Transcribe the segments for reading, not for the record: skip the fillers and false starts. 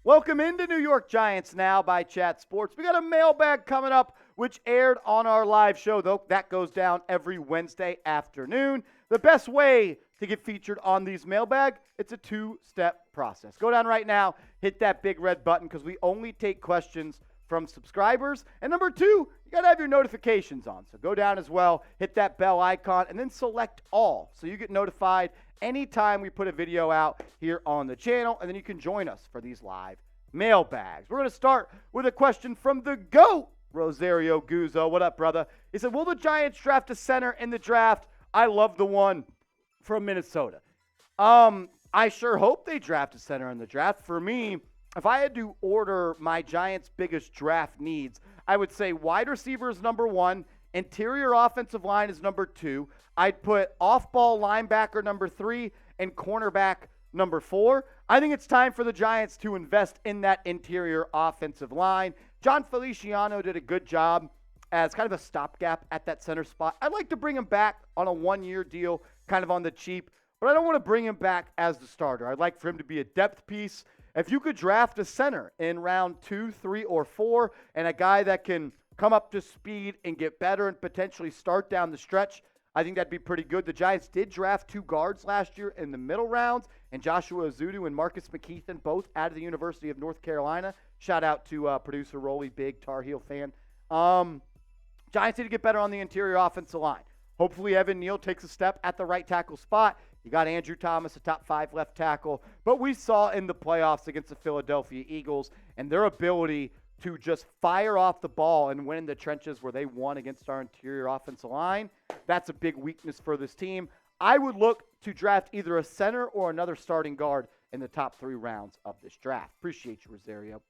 Welcome into New York Giants Now by Chat Sports. We got a mailbag coming up, which aired on our live show, though. That goes down every Wednesday afternoon. The best way to get featured on these mailbag, it's a two-step process. Go down right now, hit that big red button, because we only take questions from subscribers. And number two, you got to have your notifications on. So go down as well, hit that bell icon, and then select all, so you get notified anytime we put a video out here on the channel, and then you can join us for these live mailbags. We're going to start with a question from the GOAT, Rosario Guzzo. What up, brother? He said, will the Giants draft a center in the draft? I love the one from Minnesota. I sure hope they draft a center in the draft. For me, if I had to order my Giants' biggest draft needs, I would say wide receiver is number one, interior offensive line is number two. I'd put off-ball linebacker number three and cornerback number four. I think it's time for the Giants to invest in that interior offensive line. John Feliciano did a good job as kind of a stopgap at that center spot. I'd like to bring him back on a one-year deal, kind of on the cheap, but I don't want to bring him back as the starter. I'd like for him to be a depth piece. If you could draft a center in round 2, 3, or 4, and a guy that can come up to speed and get better and potentially start down the stretch, I think that'd be pretty good. The Giants did draft 2 guards last year in the middle rounds, and Joshua Azudu and Marcus McKeithen, both out of the University of North Carolina. Shout out to producer Rolly, big Tar Heel fan. Giants need to get better on the interior offensive line. Hopefully Evan Neal takes a step at the right tackle spot. You got Andrew Thomas, a top 5 left tackle. But we saw in the playoffs against the Philadelphia Eagles and their ability to just fire off the ball and win in the trenches where they won against our interior offensive line. That's a big weakness for this team. I would look to draft either a center or another starting guard in the top 3 rounds of this draft. Appreciate you, Rosario.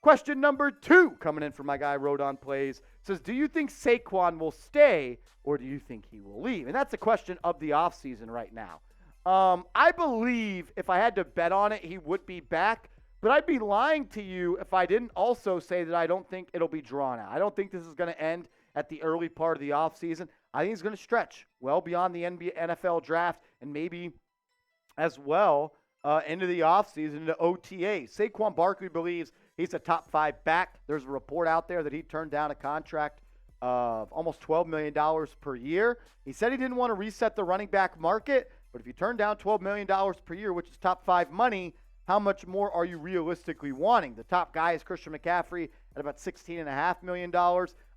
Question number 2 coming in from my guy Rodon Plays. Says, do you think Saquon will stay or do you think he will leave? And that's a question of the offseason right now. I believe if I had to bet on it, he would be back. But I'd be lying to you if I didn't also say that I don't think it'll be drawn out. I don't think this is going to end at the early part of the offseason. I think it's going to stretch well beyond the NFL draft and maybe as well into the offseason, into OTA. Saquon Barkley believes he's a top 5 back. There's a report out there that he turned down a contract of almost $12 million per year. He said he didn't want to reset the running back market, but if you turn down $12 million per year, which is top 5 money, how much more are you realistically wanting? The top guy is Christian McCaffrey at about $16.5 million.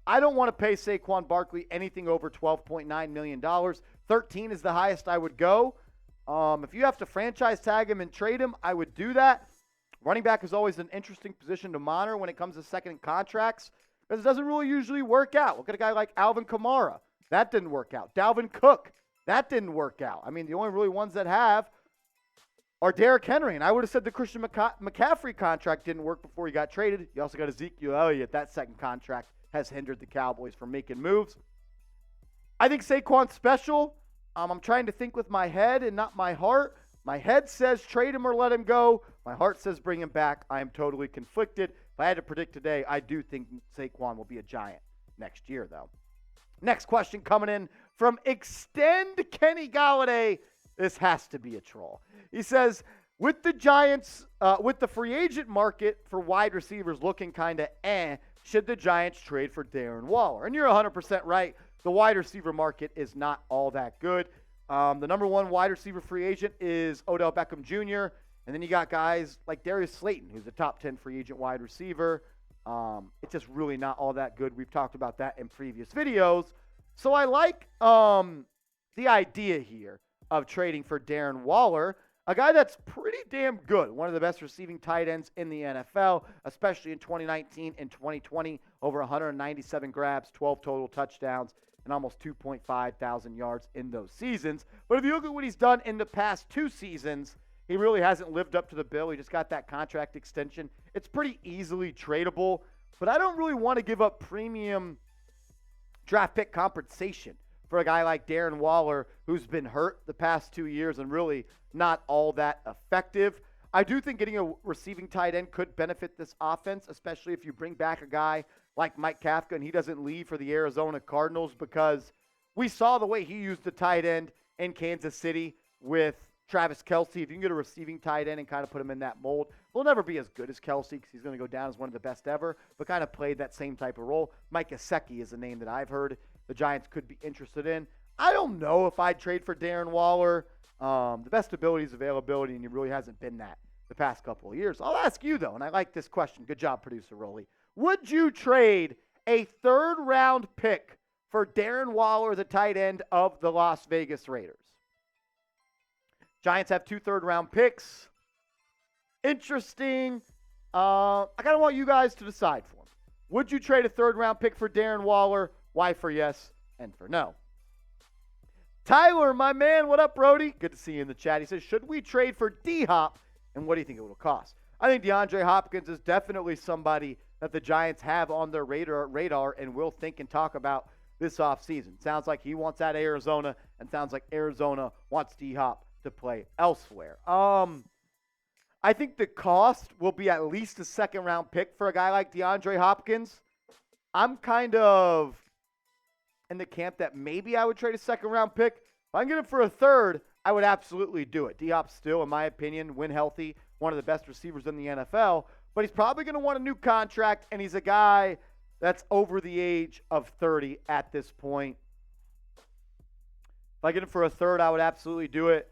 I don't want to pay Saquon Barkley anything over $12.9 million. 13 is the highest I would go. If you have to franchise tag him and trade him, I would do that. Running back is always an interesting position to monitor when it comes to second contracts because it doesn't really usually work out. Look at a guy like Alvin Kamara. That didn't work out. Dalvin Cook. That didn't work out. I mean, the only really ones that have are Derrick Henry. And I would have said the Christian McCaffrey contract didn't work before he got traded. You also got Ezekiel Elliott. That second contract has hindered the Cowboys from making moves. I think Saquon's special. I'm trying to think with my head and not my heart. My head says trade him or let him go. My heart says bring him back. I am totally conflicted. If I had to predict today, I do think Saquon will be a Giant next year, though. Next question coming in from Extend Kenny Galladay. This has to be a troll. He says, with the Giants, with the free agent market for wide receivers looking kind of should the Giants trade for Darren Waller? And you're 100% right. The wide receiver market is not all that good. The number 1 wide receiver free agent is Odell Beckham Jr., and then you got guys like Darius Slayton, who's a top 10 free agent wide receiver. It's just really not all that good. We've talked about that in previous videos. So I like the idea here of trading for Darren Waller, a guy that's pretty damn good, one of the best receiving tight ends in the NFL, especially in 2019 and 2020, over 197 grabs, 12 total touchdowns, and almost 2.5 thousand yards in those seasons. But if you look at what he's done in the past 2 seasons, he really hasn't lived up to the bill. He just got that contract extension. It's pretty easily tradable, but I don't really want to give up premium draft pick compensation for a guy like Darren Waller, who's been hurt the past 2 years and really not all that effective. I do think getting a receiving tight end could benefit this offense, especially if you bring back a guy like Mike Kafka and he doesn't leave for the Arizona Cardinals, because we saw the way he used the tight end in Kansas City with Travis Kelce. If you can get a receiving tight end and kind of put him in that mold, He'll never be as good as Kelsey because he's going to go down as one of the best ever, but kind of played that same type of role. Mike Kafka is a name that I've heard the Giants could be interested in. I don't know if I'd trade for Darren Waller. The best ability is availability, and he really hasn't been that the past couple of years. I'll ask you, though, and I like this question. Good job, producer Rolly. Would you trade a third-round pick for Darren Waller, the tight end of the Las Vegas Raiders? Giants have 2 third-round picks. Interesting. I kind of want you guys to decide for me. Would you trade a third-round pick for Darren Waller? Why for yes and for no? Tyler, my man, what up, Brody? Good to see you in the chat. He says, should we trade for D-Hop, and what do you think it will cost? I think DeAndre Hopkins is definitely somebody that the Giants have on their radar and will think and talk about this offseason. Sounds like he wants out of Arizona, and sounds like Arizona wants D-Hop to play elsewhere. I think the cost will be at least a second-round pick for a guy like DeAndre Hopkins. I'm kind of in the camp that maybe I would trade a second-round pick. If I can get him for a third, I would absolutely do it. D-Hop's still, in my opinion, when healthy, one of the best receivers in the NFL. But he's probably going to want a new contract, and he's a guy that's over the age of 30 at this point. If I get him for a third, I would absolutely do it.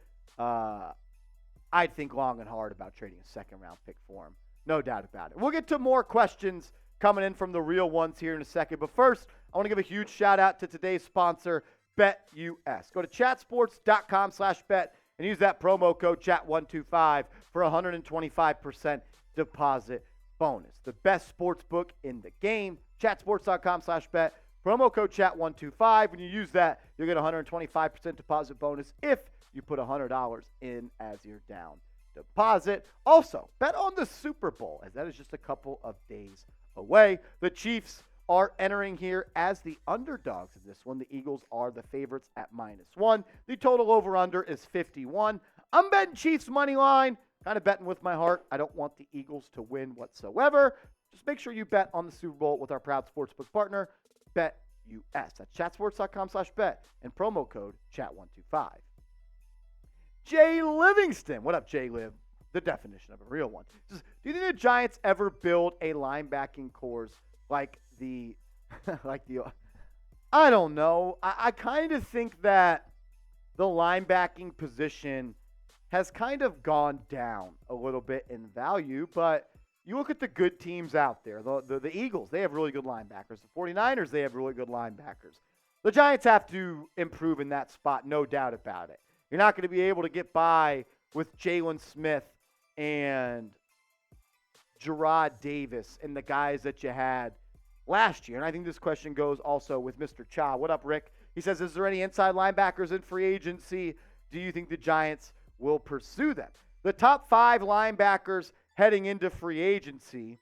I'd think long and hard about trading a second-round pick for him. No doubt about it. We'll get to more questions coming in from the real ones here in a second. But first, I want to give a huge shout-out to today's sponsor, BetUS. Go to chatsports.com/bet and use that promo code CHAT125 for a 125% deposit bonus. The best sports book in the game, chatsports.com/bet. Promo code CHAT125. When you use that, you'll get a 125% deposit bonus if you put $100 in as your down deposit. Also, bet on the Super Bowl, as that is just a couple of days away. The Chiefs are entering here as the underdogs in this one. The Eagles are the favorites at -1. The total over-under is 51. I'm betting Chiefs money line. Kind of betting with my heart. I don't want the Eagles to win whatsoever. Just make sure you bet on the Super Bowl with our proud sportsbook partner, BetUS. That's chatsports.com/bet and promo code CHAT125. Jay Livingston. What up, Jay Liv? The definition of a real one. Says, do you think the Giants ever build a linebacking corps like the I don't know. I kind of think that the linebacking position has kind of gone down a little bit in value, but you look at the good teams out there. The Eagles, they have really good linebackers. The 49ers, they have really good linebackers. The Giants have to improve in that spot, no doubt about it. You're not going to be able to get by with Jalen Smith and Gerard Davis and the guys that you had last year. And I think this question goes also with Mr. Cha. What up, Rick? He says, is there any inside linebackers in free agency? Do you think the Giants will pursue them? The top 5 linebackers heading into free agency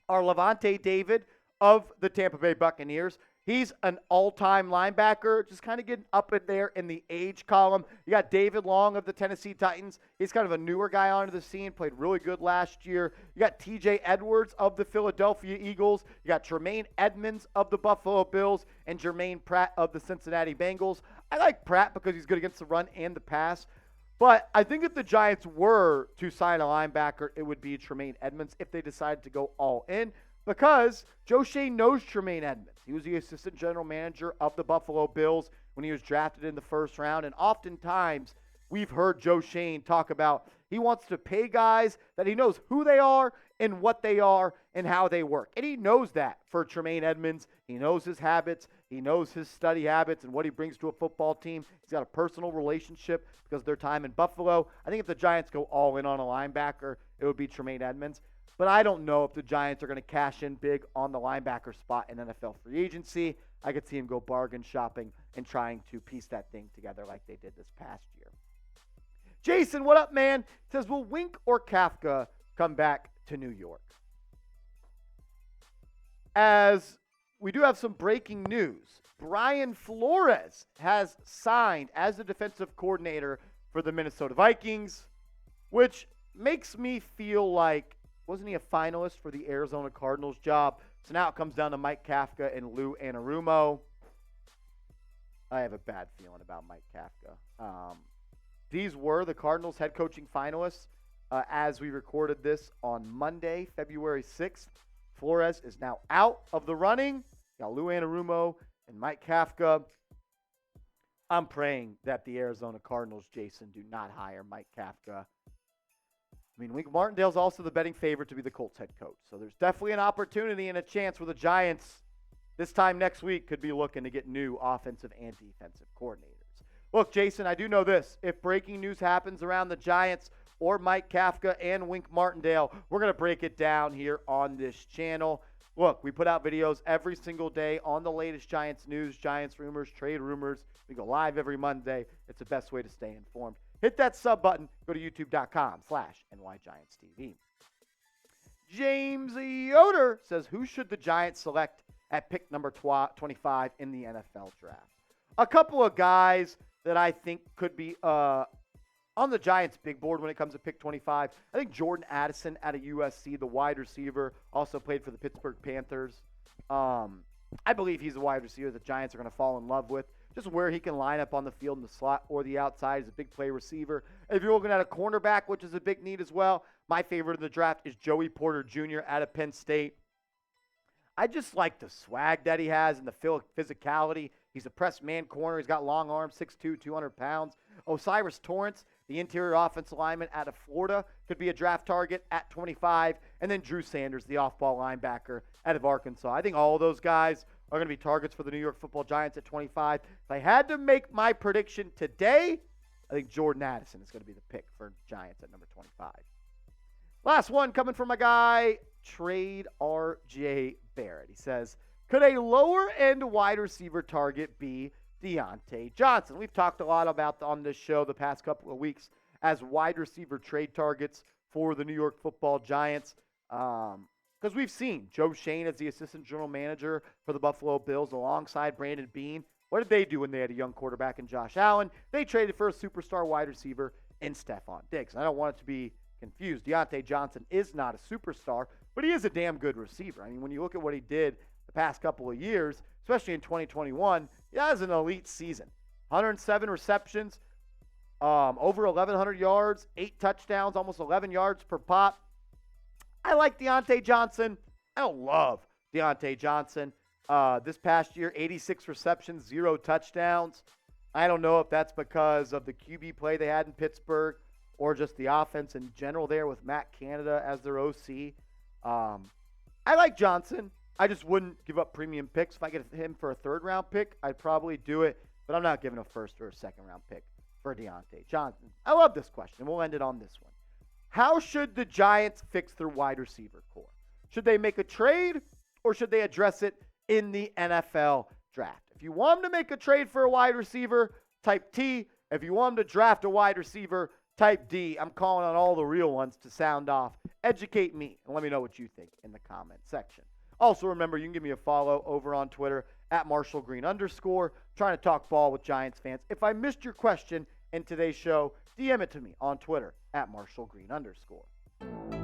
are Lavonte David of the Tampa Bay Buccaneers. He's an all-time linebacker, just kind of getting up in there in the age column. You got David Long of the Tennessee Titans. He's kind of a newer guy onto the scene, played really good last year. You got TJ Edwards of the Philadelphia Eagles. You got Tremaine Edmonds of the Buffalo Bills and Jermaine Pratt of the Cincinnati Bengals. I like Pratt because he's good against the run and the pass. But I think if the Giants were to sign a linebacker, it would be Tremaine Edmonds if they decided to go all in. Because Joe Shane knows Tremaine Edmonds. He was the assistant general manager of the Buffalo Bills when he was drafted in the first round. And oftentimes, we've heard Joe Shane talk about he wants to pay guys that he knows who they are and what they are and how they work. And he knows that for Tremaine Edmonds. He knows his habits. He knows his study habits and what he brings to a football team. He's got a personal relationship because of their time in Buffalo. I think if the Giants go all in on a linebacker, it would be Tremaine Edmonds. But I don't know if the Giants are going to cash in big on the linebacker spot in NFL free agency. I could see him go bargain shopping and trying to piece that thing together like they did this past year. Jason, what up, man? Says, will Wink or Kafka come back to New York? As we do have some breaking news, Brian Flores has signed as the defensive coordinator for the Minnesota Vikings, which makes me feel like, wasn't he a finalist for the Arizona Cardinals job? So now it comes down to Mike Kafka and Lou Anarumo. I have a bad feeling about Mike Kafka. These were the Cardinals head coaching finalists as we recorded this on Monday, February 6th. Flores is now out of the running. Got Lou Anarumo and Mike Kafka. I'm praying that the Arizona Cardinals, Jason, do not hire Mike Kafka. I mean, Martindale's also the betting favorite to be the Colts head coach. So there's definitely an opportunity and a chance where the Giants, this time next week, could be looking to get new offensive and defensive coordinators. Look, Jason, I do know this. If breaking news happens around the Giants or Mike Kafka and Wink Martindale, we're going to break it down here on this channel. Look, we put out videos every single day on the latest Giants news, Giants rumors, trade rumors. We go live every Monday. It's the best way to stay informed. Hit that sub button. Go to youtube.com/NYGiantsTV. James Yoder says, who should the Giants select at pick number 25 in the NFL draft? A couple of guys that I think could be on the Giants' big board when it comes to pick 25. I think Jordan Addison out of USC, the wide receiver, also played for the Pittsburgh Panthers. I believe he's a wide receiver the Giants are going to fall in love with. Just where he can line up on the field in the slot or the outside. He's a big play receiver. If you're looking at a cornerback, which is a big need as well, my favorite in the draft is Joey Porter Jr. out of Penn State. I just like the swag that he has and the physicality. He's a press man corner. He's got long arms, 6'2", 200 pounds. Osiris Torrance, the interior offensive lineman out of Florida, could be a draft target at 25. And then Drew Sanders, the off-ball linebacker out of Arkansas. I think all of those guys are going to be targets for the New York Football Giants at 25. If I had to make my prediction today, I think Jordan Addison is going to be the pick for Giants at number 25. Last one coming from my guy, Trade R.J. Barrett. He says, could a lower-end wide receiver target be Diontae Johnson? We've talked a lot about on this show the past couple of weeks as wide receiver trade targets for the New York Football Giants. Because we've seen Joe Shane as the assistant general manager for the Buffalo Bills alongside Brandon Beane. What did they do when they had a young quarterback in Josh Allen? They traded for a superstar wide receiver in Stephon Diggs. I don't want it to be confused. Diontae Johnson is not a superstar, but he is a damn good receiver. I mean, when you look at what he did the past couple of years, especially in 2021, that was an elite season. 107 receptions, over 1,100 yards, 8 touchdowns, almost 11 yards per pop. I like Diontae Johnson. I don't love Diontae Johnson. This past year, 86 receptions, 0 touchdowns. I don't know if that's because of the QB play they had in Pittsburgh or just the offense in general there with Matt Canada as their OC. I like Johnson. I just wouldn't give up premium picks. If I get him for a third-round pick, I'd probably do it, but I'm not giving a first or a second-round pick for Diontae Johnson. I love this question. We'll end it on this one. How should the Giants fix their wide receiver core? Should they make a trade or should they address it in the NFL draft? If you want them to make a trade for a wide receiver, type T. If you want them to draft a wide receiver, type D. I'm calling on all the real ones to sound off. Educate me and let me know what you think in the comment section. Also, remember, you can give me a follow over on Twitter at @MarshallGreen_. Trying to talk ball with Giants fans. If I missed your question in today's show, DM it to me on Twitter at @MarshallGreen_.